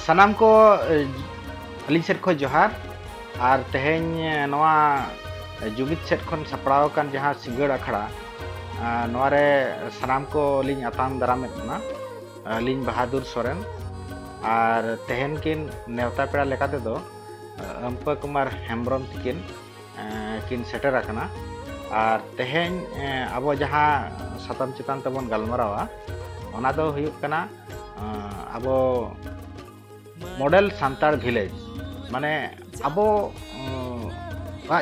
ᱥᱟᱱᱟᱢ ᱠᱚ ᱟᱹᱞᱤᱧ ᱥᱮᱫ ᱠᱷᱚᱱ ᱡᱚᱦᱟᱨ ᱟᱨ ᱛᱮᱦᱮᱧ ᱱᱚᱣᱟ ᱡᱩᱢᱤᱫ ᱥᱮᱫ ᱠᱷᱚᱱ ᱥᱟᱯᱲᱟᱣ ᱟᱠᱟᱱ ᱡᱟᱦᱟᱸ ᱥᱤᱸᱜᱟᱹᱲ ᱟᱠᱷᱲᱟ ᱱᱚᱣᱟᱨᱮ ᱥᱟᱱᱟᱢ ᱠᱚ ᱞᱤᱧ ᱟᱛᱟᱝ ᱫᱟᱨᱟᱢᱮᱫ ᱵᱚᱱᱟ ᱟᱹᱞᱤᱧ ᱵᱟᱦᱟᱫᱩᱨ ᱥᱚᱨᱮᱱ ᱟᱨ ᱛᱮᱦᱮᱧ ᱠᱤᱱ ᱱᱮᱣᱛᱟ ᱯᱮᱲᱟ ᱞᱮᱠᱟ ᱛᱮᱫᱚ ᱟᱢᱯᱟ ᱠᱩᱢᱟᱨ ᱦᱮᱢᱵᱨᱚᱢ ᱛᱤᱠᱤᱱ ᱠᱤᱱ ᱥᱮᱴᱮᱨ ᱟᱠᱟᱱᱟ ᱟᱨ ᱛᱮᱦᱮᱧ ᱟᱵᱚ ᱡᱟᱦᱟᱸ ᱥᱟᱛᱟᱢ ᱪᱮᱛᱟᱱ ᱛᱮᱵᱚᱱ ᱜᱟᱞᱢᱟᱨᱟᱣᱟ ᱚᱱᱟ ᱫᱚ ᱦᱩᱭᱩᱜ ᱠᱟᱱᱟ ᱟᱵᱚ ᱢᱚᱰᱮᱞ ᱥᱟᱱᱛᱟᱲ ᱵᱷᱤᱞᱮᱡᱽ ᱢᱟᱱᱮ ᱟᱵᱚ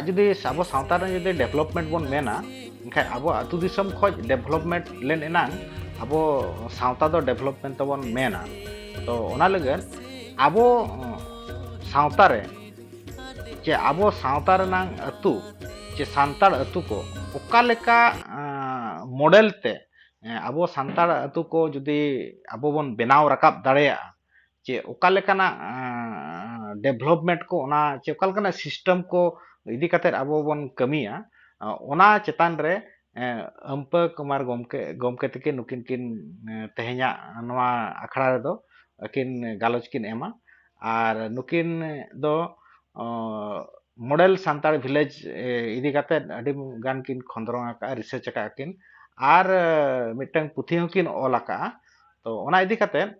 ᱡᱩᱫᱤ ᱟᱵᱚ ᱥᱟᱶᱛᱟ ᱨᱮ ᱡᱩᱫᱤ ᱰᱮᱵᱷᱞᱚᱯᱢᱮন্ট ᱵᱚᱱ ᱢᱮᱱᱟ ᱮᱱᱠᱷᱟᱱ ᱟᱵᱚ ᱟᱹᱛᱩ ᱫᱤᱥᱚᱢ ᱠᱷᱚᱱ ᱰᱮᱵᱷᱞᱚᱯᱢᱮন্ট ᱞᱮᱱ ᱮᱱᱟᱝ ᱟᱵᱚ ᱥᱟᱶᱛᱟ ᱫᱚ ᱰᱮᱵᱷᱞᱚᱯᱢᱮন্ট ᱛᱮᱵᱚᱱ ᱢᱮᱱᱟ ᱛᱚ ᱚᱱᱟ ᱞᱟᱹᱜᱤᱫ ᱟᱵᱚ ᱥᱟᱶᱛᱟ ᱨᱮ ᱪᱮ ᱟᱵᱚ ᱥᱟᱶᱛᱟ ᱨᱮᱱᱟᱜ ᱟᱹᱛᱩ ᱪᱮ ᱥᱟᱱᱛᱟᱲ ᱟᱹᱛᱩ ko ᱚᱠᱟ ᱞᱮᱠᱟ ᱢᱚᱰᱮᱞ te ᱟᱵᱚ ᱥᱟᱱᱛᱟᱲ ᱟᱹᱛᱩ ko ᱡᱩᱫᱤ ᱟᱵᱚ ᱵᱚᱱ ᱵᱮᱱᱟᱣ ᱨᱟᱠᱟᱵ ᱫᱟᱲᱮᱭᱟᱜᱼᱟ ᱪᱮ ᱚᱠᱟ ᱞᱮᱠᱟᱱᱟᱜ ᱰᱮᱵᱷᱞᱚᱯᱢᱮন্ট ko ᱚᱱᱟ ᱪᱮ ᱚᱠᱟ ᱞᱮᱠᱟᱱᱟᱜ ᱥᱤᱥᱴᱮᱢ ko ᱤᱫᱤ ᱠᱟᱛᱮᱫ ᱟᱵᱚ ᱵᱚᱱ ᱠᱟᱹᱢᱤᱭᱟ ᱚᱱᱟ ᱪᱮᱛᱟᱱ ᱨᱮ ᱟᱢᱯᱟ ᱠᱩᱢᱟᱨ ᱜᱚᱢᱠᱮ ᱛᱟᱹᱠᱤᱱ ᱱᱩᱠᱤᱱ ᱠᱤᱱ ᱛᱮᱦᱮᱧᱟᱜ ᱱᱚᱣᱟ ᱟᱠᱷᱲᱟ ᱨᱮᱫᱚ ᱟᱹᱠᱤᱱ ᱜᱟᱞᱚᱪ ᱠᱤᱱ ᱮᱢᱟ ᱟᱨ ᱱᱩᱠᱤᱱ ᱫᱚ ᱢᱚᱰᱮᱞ ᱥᱟᱱᱛᱟᱲ ᱵᱷᱤᱞᱮᱡᱽ ᱤᱫᱤ ᱠᱟᱛᱮᱫ ᱟᱹᱰᱤ ᱜᱟᱱ ᱠᱤᱱ ᱠᱷᱚᱸᱫᱽᱨᱚᱝ ᱟᱠᱟᱜᱼᱟ ᱨᱤᱥᱟᱨᱪ ᱟᱠᱟᱜᱼᱟ ᱠᱤᱱ ᱟᱨ ᱢᱤᱫᱴᱟᱝ ᱯᱩᱛᱷᱤ ᱦᱚᱸᱠᱤᱱ ᱚᱞ ᱟᱠᱟᱜᱼᱟ ᱛᱚ ᱚᱱᱟ ᱤᱫᱤ ᱠᱟᱛᱮᱫ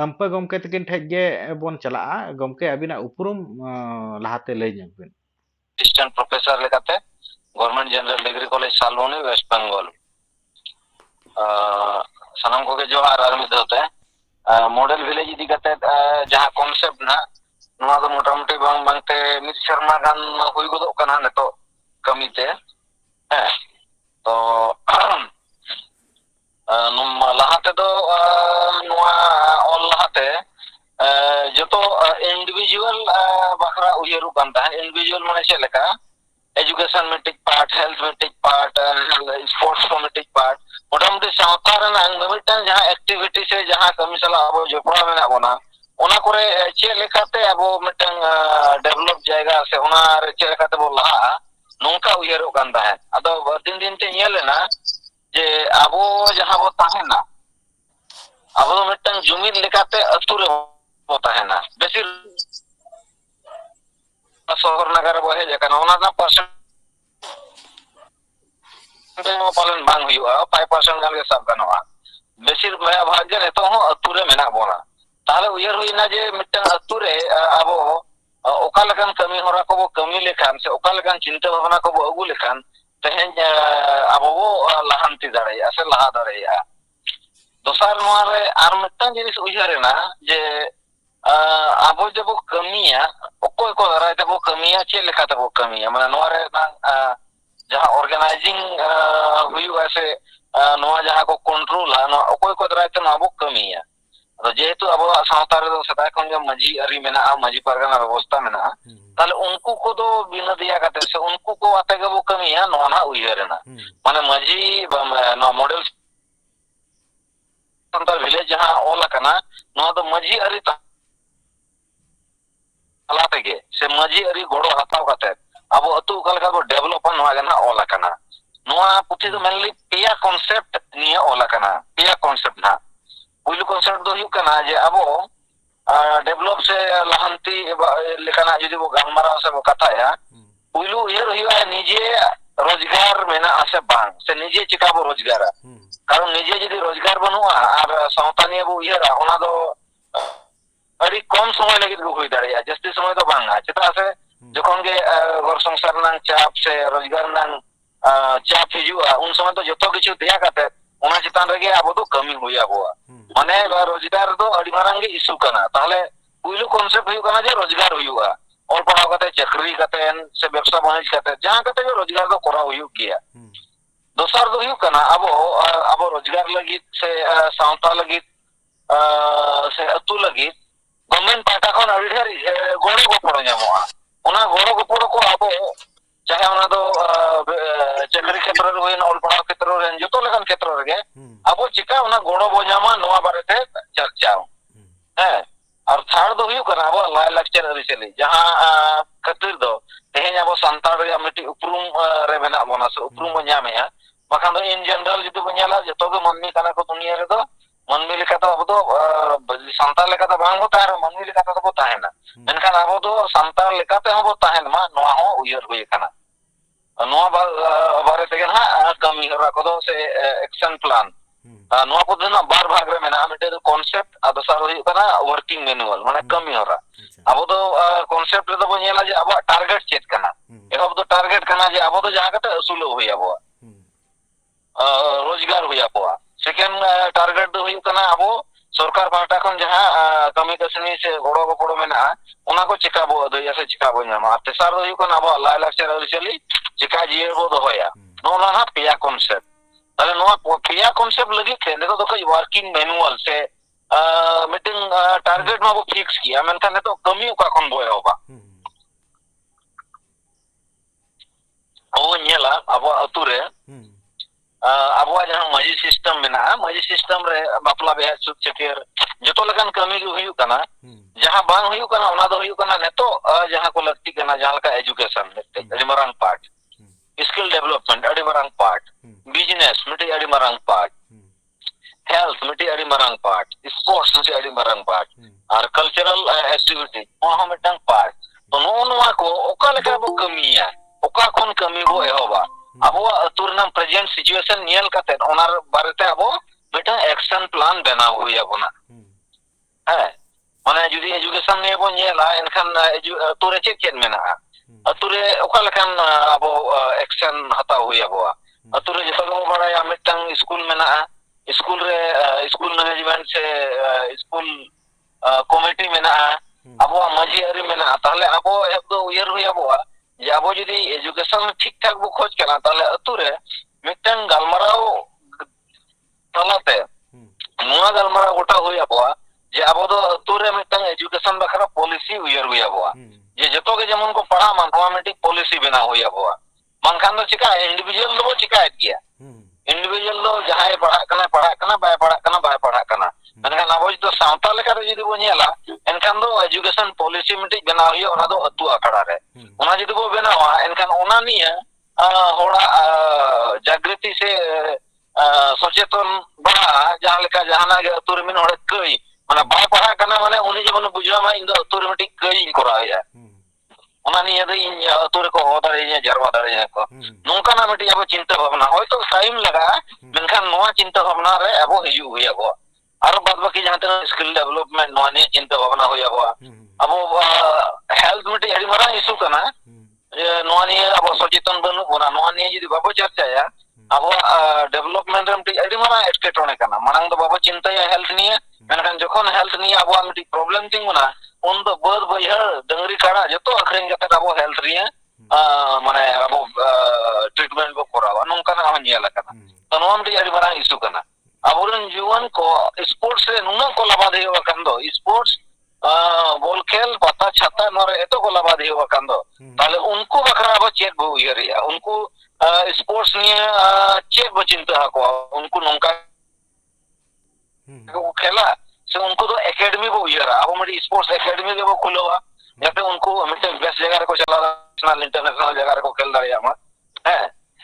ᱟᱢᱯᱟ ᱜᱚᱢᱠᱮ ᱛᱟᱹᱠᱤᱱ ᱴᱷᱮᱡ ᱜᱮ ᱵᱚᱱ ᱪᱟᱞᱟᱜᱼᱟ ᱜᱚᱢᱠᱮ ᱟᱹᱵᱤᱱᱟᱜ ᱩᱯᱨᱩᱢ ᱞᱟᱦᱟᱛᱮ ᱞᱟᱹᱭ ᱧᱚᱜ ᱵᱤᱱ assistant professor lekate government general degree college saloni west bengal sanam koge johar ar mid hote model village idi kate jaha concept na noa do motamuti bang bangte mid serma gan hui godok kana neto kamite to lahate do noa on lahate joto individual bakra uyeru kan tahan individual mane chet leka education metric part health metric part sports metric part motamuti sawta renang mitang jaha activity se jaha kami sala abo jopra mena bona ona kore chet lekate abo mitang develop jayga se ona re chet lekate bo laha nongka uyeru kan tahan ado din din te nyelena je abo jaha bo tahena abo mitang jumid lekate atu re bo tahena besir शहर नगर बो hedge kana ona na percent palan bang huyuga 5% gan ge sab ganoa besir bhaya bhagge neto ho atu re mena bona tale uyar huina je mitang atu re abo oka lekan kami hora ko bo kami lekhan se oka lekan cinta bhavana ko bo agu lekhan tehen abo bo lahanti daraya se laha daraya dosar noa re ar mitang jinis uyarena je abo jabo kamiya okoy ko darai te bo kamiya che lekha te bo kamiya mane noa re nang jaha organizing huyu ase noa jaha ko control ha no okoy ko darai te noa bo kamiya ado jehetu abo sawta re do sedai khon ge maji ari mena maji pargana ব্যবস্থা mena তাহলে উনকু কো দো বিনা দিয়া কাতে সে উনকু কো আতে গে bo kamiya noa na uyarena mane maji no model santal village jaha ola kana noa do maji ari ala tege se maji ari godo hataw kate abo atu kalka bo develop noa gana ola kana noa puthi do mainly peya concept niya ola kana peya concept na pulu concept do hu kana je abo develop se lahanti lekana jodi bo ganmara se bo katha ya pulu yer hu nije rojgar mena ase bang se nije chika bo rojgara karon nije jodi rojgar banua ar sawta niye bo yera ona do ari kom সময় লাগি গো হই দাঁড়ায় জাস্তি সময় তো বাংলা যেটা আছে যখন গে ঘর সংসার নাং চাপ সে রোজগার নাং চাপ হিজুয়া উন সময় তো যত কিছু দেয়া কাতে ওনা চিতান রেগে আবো তো কমি হই আবো মানে রোজগার তো আড়ি মারাং গে ইস্যু কানা তাহলে পুইলু কনসেপ্ট হই কানা যে রোজগার হইউয়া অল পড়াও কাতে চাকরি কাতেন সে ব্যবসা বাণিজ্য কাতে যাহা কাতে রোজগার তো করা হইউ গিয়া দোসার তো হইউ কানা আবো আবো রোজগার লাগি সে সাওতা লাগি se atu lagi government pahta khon adi dhar goro goporo nyamoa ona goro goporo ko abo chahe ona do chakri khetra re hoin ol padhaw khetra re joto lekan khetra rege abo chika ona goro bo nyama noa barete charchao ar third do huyu kana abo lay lecture ari cheli jaha khatir do tehenya abo santar re amiti uprum re mena bona se uprum bo nyame ya bakhan do in general jitu bo nyala joto ge manni kana ko dunia re do manmi lekata abo do santal lekata bang bo tahen manmi lekata do bo tahena menkan abo do santal lekate ho bo tahen ma noa ho uyar hui kana noa bare tegen ha kami hora kodo se action plan noa ko dena bar bhag re mena mete concept ado sar hui kana working manual mane kami hora abo do concept re do bo nyela je abo target chet kana abo do target kana je abo do jaha kata asulo hui abo रोजगार हुई आपो second target दो हुई कना अबो सरकार पाहटा खन जहां कमी कसनी से गोड़ो गोड़ो मेना ओना को चिका बो दो या से चिका बो न्यामा तेसार दो हुई कना अबो लाय लाक्चर अरिचली चिका जियर बो दो होया नो ना पेया कॉन्सेप्ट ताले नो पेया कॉन्सेप्ट लगी थे देखो तो कोई वर्किंग मैनुअल से मीटिंग टारगेट मा बो फिक्स किया मेनखान ने तो कमी का खन बोया होबा ओ नेला अबो अतुरे अब जहां मजी सिस्टम में ना मजी सिस्टम रे बापला बे सुत चकेर जतो लगन कमी हुई कना जहां बांग हुई कना ओना दो हुई कना ने तो जहां को लगती कना जहां का एजुकेशन अडी मरांग पार्ट स्किल डेवलपमेंट अडी मरांग पार्ट बिजनेस मिटे अडी मरांग पार्ट हेल्थ मिटे अडी मरांग पार्ट स्पोर्ट्स मिटे अडी मरांग पार्ट और कल्चरल एक्टिविटी ओहा मिटंग पार्ट तो नो को ओका लेका बो कमिया ओका कोन कमी बो एहोबा अब अतुरनाम प्रेजेंट सिचुएशन नियल कते ओनार बारेते अब बेटा एक्शन प्लान बना हुई अबना है माने जुदी एजुकेशन ने बो नियला एनखान अतुरे चेक मेना अतुरे ओका लेखान अब एक्शन हता हुई अब अतुरे जतो बड़ा मिटंग स्कूल मेना स्कूल रे स्कूल मैनेजमेंट से स्कूल कमिटी मेना अब मजी अरी मेना ताले अब एकदो उयर हुई अब जे अब जुदी एजुकेशन ठीक ठाक बो खोज कना ताले अतुरे मिटन गलमराव तलाते नुआ गलमराव गोटा होय अब जे अब दो अतुरे मिटन एजुकेशन बखरा पॉलिसी उयर हुई अब जे जतो के जेमन को पढ़ा मान ऑटोमेटिक पॉलिसी बना हुई अब मानखान दो चिका इंडिविजुअल दो चिका किया इंडिविजुअल दो जहां पढ़ा कना बाय पढ़ा कना मेनखान अब जो सावता लेका रे जुदी बो नेला एनखान दो एजुकेशन पॉलिसी मिटि बना हुई ओना दो अतु आखड़ा रे ओना जुदी बो बनावा एनखान ओना निया होड़ा जागृति से सचेतन बड़ा जहां लेका जहाना गे अतु रे मिन होड़े कई माने बाय पढ़ा कना माने उनी जेमन बुझवा मा इंदो अतु रे मिटि कई कराया ओना निया दो इन अतु रे को हो दाड़े जरवा दाड़े को नोका ना मिटि अब चिंता भावना होय तो टाइम लगा मेनखान नोआ चिंता भावना रे अब हिजु हुई अब और बाद बाकी जहां तक स्किल डेवलपमेंट नोने चिंता भावना होय अब हेल्थ मिटे अडी मारा इशू कना नोने अब सचेतन बनु बना नोने जदी बाबो चर्चाया अब डेवलपमेंट रे मिटे अडी मारा एटकेटोने कना मानंग दो बाबो चिंता या हेल्थ निये मेनखान जखन हेल्थ निये अब मिटे प्रॉब्लम थिंग बना उन दो बद बयहर डंगरी काड़ा जतो अखरिन जते अब हेल्थ रिये माने अब ट्रीटमेंट बो करावा नोंका ना हम नियला कना तो नोम मिटे अडी मारा इशू कना अबुरन जीवन को स्पोर्ट्स रे नुना को लाभा देयो वकंदो स्पोर्ट्स बॉल खेल पता छाता नोरे एतो को लाभा देयो वकंदो ताले उनको बखरा अब चेक बो उयरिया उनको स्पोर्ट्स निये चेक बो चिंता को उनको नोंका को खेला से उनको तो एकेडमी बो उयरा अब मडी स्पोर्ट्स एकेडमी के बो खुलोवा जाते उनको मिटे बेस्ट जगह को चला नेशनल इंटरनेशनल जगह को खेल दाड़िया मा है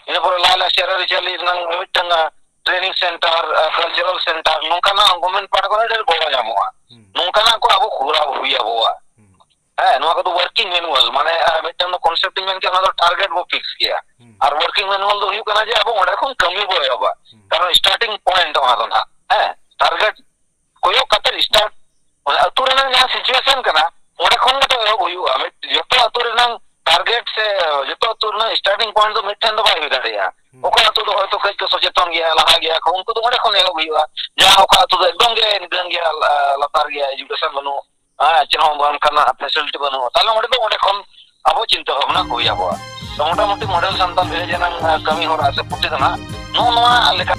इन पर लाला शहर चली नंग मिटंगा ट्रेनिंग सेंटर कल्चरल सेंटर नोंकाना गवर्नमेंट पार्ट को डेर गोवा जामोआ नोंकाना को अब खुरा हुई अब है नोआ को तो वर्किंग मैनुअल माने मिटन नो कांसेप्ट में के ना टारगेट वो फिक्स किया और वर्किंग मैनुअल दो हुई कना जे अब ओडे को कमी बो अब कारण स्टार्टिंग पॉइंट वहां तो ना है टारगेट कोयो कतर स्टार्ट अतुरे ना जहां सिचुएशन कना ओडे कोन तो हुई जतो अतुरे ना टारगेट से जतो अतुरे ना स्टार्टिंग पॉइंट तो मिटन दो बाई दाड़िया ओका तो होतो कई को सचेतन गया लहा गया को उनको तो ओडे कोन एहो हुईवा जहां ओका तो एकदम गे निदन गया लतार गया एजुकेशन बनो चिन्ह बन करना फैसिलिटी बनो ताले ओडे तो ओडे कोन अब चिंता भावना होई अब तो मोटा मोटी मॉडल संतान भेजना कमी हो रहा से पुटी ना नो लेका